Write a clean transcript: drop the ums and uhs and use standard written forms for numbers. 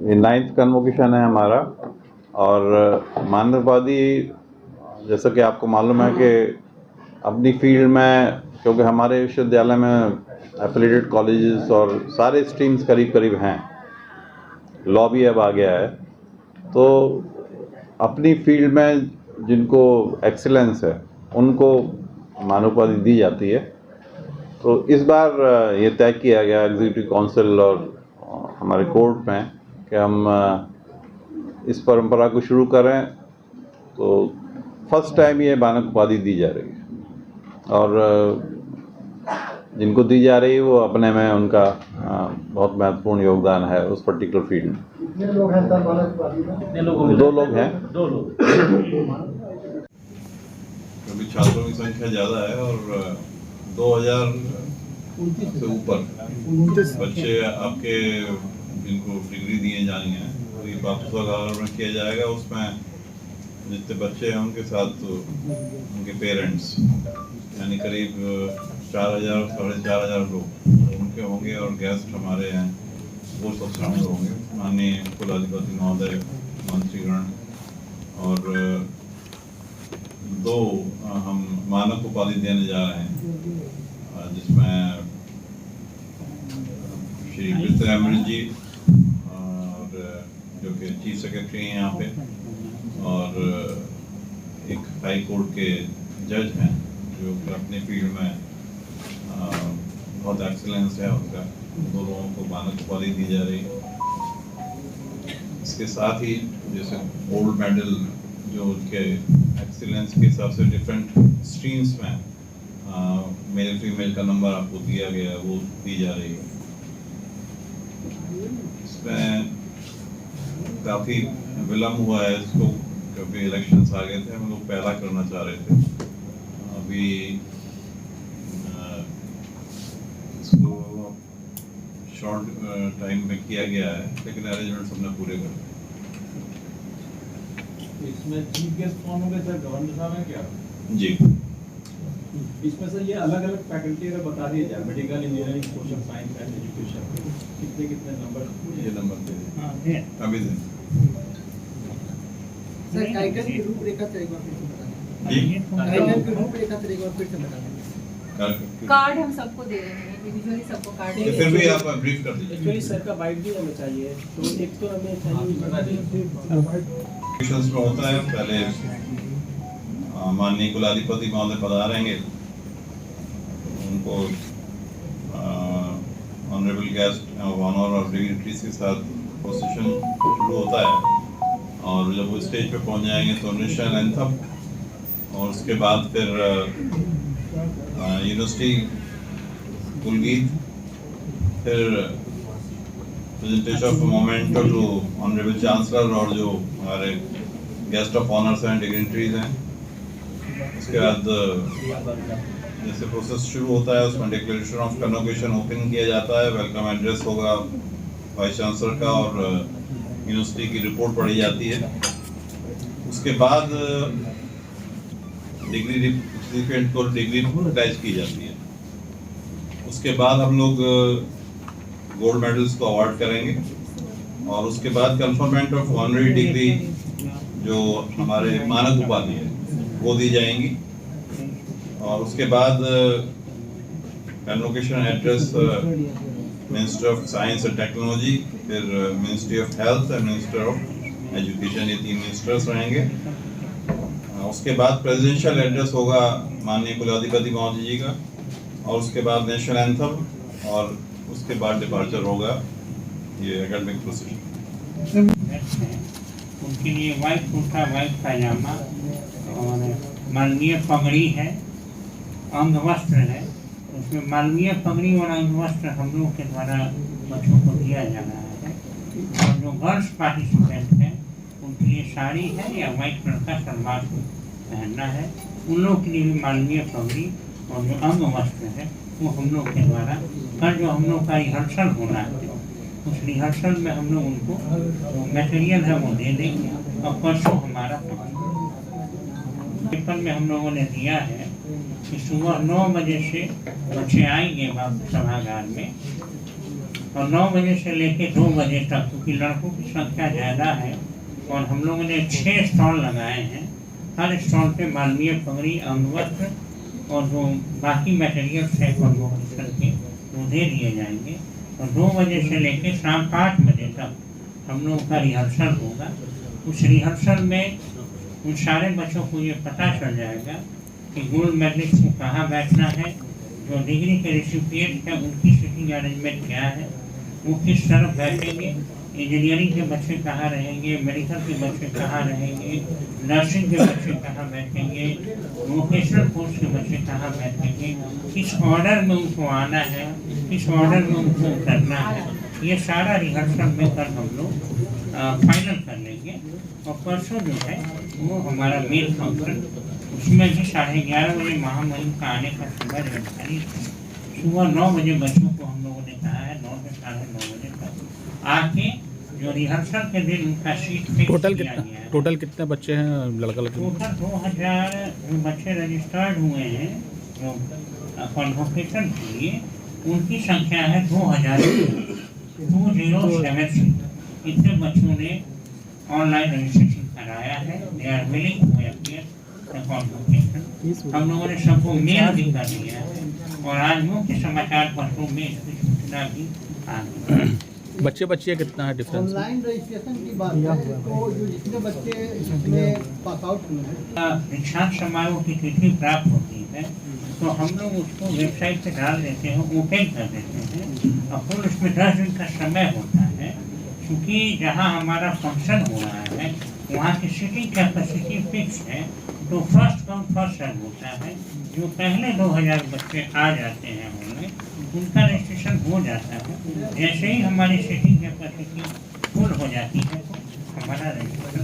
ये 9th convocation है हमारा। और मानववादी, जैसा कि आपको मालूम है कि अपनी फील्ड में, क्योंकि हमारे विश्वविद्यालय में एफिलिएटेड कॉलेजेस और सारे स्ट्रीम्स करीब करीब हैं, लॉ भी अब आ गया है, तो अपनी फील्ड में जिनको एक्सीलेंस है उनको मानववादी दी जाती है। तो इस बार ये तय किया गया एग्जीक्यूटिव काउंसिल और हमारे कोर्ट में कि हम इस परंपरा को शुरू करें। तो फर्स्ट टाइम ये मानक उपाधि दी जा रही है और जिनको दी जा रही है वो अपने में उनका बहुत महत्वपूर्ण योगदान है उस पर्टिकुलर फील्ड में। कितने लोग हैं सर मानक उपाधि में? 2 लोग हैं। 2 लोग। क्योंकि छात्रों की संख्या ज़्यादा है और 2000 से ऊपर बच्चे आपके जिनको डिग्री दिए जानी है, तो ये वापस में किया जाएगा। उसमें जितने बच्चे हैं उनके साथ उनके पेरेंट्स, यानी करीब 4000 साढ़े 4000 लोग उनके होंगे और गेस्ट हमारे हैं वो सब शामिल होंगे। माननीय कुलाधिपति महोदय, मंत्रीगण और 2 हम मानक उपाधि देने जा रहे हैं, जिसमें श्री पृथ्वी अमृत जी और जो कि चीफ सेक्रेटरी हैं यहाँ पे, और एक हाई कोर्ट के जज हैं जो अपनी फील्ड में बहुत एक्सीलेंस है उनका। 2 लोगों को मानक उपाधि दी जा रही है। इसके साथ ही जैसे गोल्ड मेडल जो उनके एक्सीलेंस के हिसाब से डिफरेंट स्ट्रीम्स में मेल फीमेल का नंबर आपको दिया गया है, वो दी जा रही है। इसमें काफ़ी विलम्ब हुआ है इसको, क्योंकि इलेक्शंस आ गए थे, हम लोग पहला करना चाह रहे थे। अभी इसको शॉर्ट टाइम में किया गया है, लेकिन अरेंजमेंट्स हमने पूरे कर दिए। इसमें चीफ गेस्ट कौन होंगे सर? गवर्नर साहब हैं क्या? जी। इसमें सर ये अलग अलग फैकल्टी अगर बता दिए जाए, medical, engineering, social science and education, कितने नंबर? ये नंबर दे दें अभी दें। सर टाइटल की रूपरेखा एक बार फिर से बता दें। जी, टाइटल की रूपरेखा एक बार फिर से बता दें। कार्ड हम सबको दे रहे हैं, इंडिविजुअली सबको कार्ड दे तो रहे फिर भी हैं। आप ब्रीफ कर दीजिए। एक्चुअली सर का बाइट भी हमें चाहिए, तो एक तो हमें इलेक्शंस में होता है, पहले माननीय कुलाधिपति महोदय पधारेंगे, उनको ऑनरेबल गेस्ट ऑफ ऑनर और डिग्निटरीज के साथ प्रोसेशन शुरू होता है, और जब वो स्टेज पे पहुंच जाएंगे तो नेशनल एंथम, और उसके बाद फिर यूनिवर्सिटी कुलगीत, फिर presentation of memento to honourable chancellor और जो हमारे गेस्ट ऑफ ऑनर्स हैं, डिग्निटरीज हैं। उसके बाद जैसे प्रोसेस शुरू होता है उसमें डिक्लेरेशन ऑफ कन्वोकेशन ओपन किया जाता है, वेलकम एड्रेस होगा वाइस चांसलर का और यूनिवर्सिटी की रिपोर्ट पढ़ी जाती है। उसके बाद डिग्री रिसिपिएंट को डिग्री अटैच की जाती है। उसके बाद हम लोग गोल्ड मेडल्स को अवार्ड करेंगे, और उसके बाद कन्फर्मेंट ऑफ ऑनररी डिग्री जो हमारे मानक उपाधि है वो दी जाएंगी, और उसके बाद convocation address minister of science and technology, फिर ministry of health and minister of education, ये 3 मिनिस्टर्स रहेंगे। उसके बाद प्रेसिडेंशियल एड्रेस होगा माननीय कुलाधिपति महोदय जी का, और उसके बाद नेशनल एंथम, और उसके बाद डिपार्चर होगा ये एकेडमिक प्रोसेशन। उनके लिए वाइट कुर्ता, वाइट पैजामा और मानवीय पगड़ी है, अंग वस्त्र है। उसमें मानवीय पगड़ी और अंग वस्त्र हम लोग के द्वारा बच्चों को दिया जा रहा है, और जो गर्ल्स पार्टिसिपेंट हैं उनके लिए साड़ी है या वाइट कलर का सलवार पहनना है। उन लोग के लिए भी मानवीय पगड़ी और जो अंग वस्त्र है वो हम लोग के द्वारा, और जो हम लोग का रिहर्सल होना है उस रिहर्सल में हम लोग उनको जो मटेरियल है वो दे देंगे। और परसों हमारा पेपर में हम लोगों ने दिया है कि सुबह 9 बजे से बच्चे आएंगे सभागार में, और 9 बजे से लेकर 2 बजे तक, क्योंकि लड़कों की संख्या ज़्यादा है और हम लोगों ने 6 स्टॉल लगाए हैं। हर स्टॉल पे मानवीय पगड़ी, अंगवस्त्र और जो बाकी मटेरियल्स है कॉन्वोकेशन के वो दे दिए जाएंगे। और 2 बजे से लेकर शाम 5 बजे तक हम लोगों का रिहर्सल होगा। उस रिहर्सल में उन सारे बच्चों को ये पता चल जाएगा कि गोल्ड मेडलिस्ट को कहाँ बैठना है, जो डिग्री के रिसिपिएंट हैं उनकी सीटिंग अरेंजमेंट क्या है, वो किस तरफ बैठेंगे, इंजीनियरिंग के बच्चे कहाँ रहेंगे, मेडिकल के बच्चे कहाँ रहेंगे, नर्सिंग के बच्चे कहाँ बैठेंगे, वोकेशनल कोर्स के बच्चे कहाँ बैठेंगे, किस ऑर्डर में उनको आना है, किस ऑर्डर में उनको करना है, ये सारा रिहर्सल में कर हम लोग फाइनल कर लेंगे। और परसों जो है वो हमारा मेन फंक्शन, उसमें भी 11:30 बजे महामहिम का आने का समय निर्धारित है। सुबह 9 बजे बच्चों को हम लोगों ने कहा है 9 से 9:30 बजे तक आके जो रिहर्सल के दिन उनका सीट फिक्स टोटल किया कितना गया है। टोटल कितने बच्चे हैं लड़का लड़की? टोटल 2000 बच्चे रजिस्टर्ड हुए हैं जो कॉन्वोकेशन के लिए, उनकी संख्या है 2076। इतने बच्चों ने ऑनलाइन रजिस्ट्रेशन कराया है। They are willing to appear the convocation. हम लोगों ने सबको मेल भी कर दिया है और आज मुख्य समाचार पत्रों में इसकी सूचना भी आ गई। बच्चे बच्चे कितना है डिफरेंस? ऑनलाइन रजिस्ट्रेशन की बात है तो जो जितने बच्चे इसमें पास आउट हुए हैं, दीक्षांत समारोह की तिथि प्राप्त होती है तो हम लोग उसको वेबसाइट पे डाल देते हैं, ओपन कर देते हैं और फिर उसमें 10 दिन का समय होता है। क्योंकि जहाँ हमारा फंक्शन हो रहा है वहाँ की सीटिंग कैपेसिटी फिक्स है, तो फर्स्ट कम फर्स्ट सर्व होता है। जो पहले 2000 बच्चे आ जाते हैं उनमें उनका रजिस्ट्रेशन हो जाता है। जैसे ही हमारी सीटिंग कैपेसिटी फुल हो जाती है तो हमारा रजिस्ट्रेशन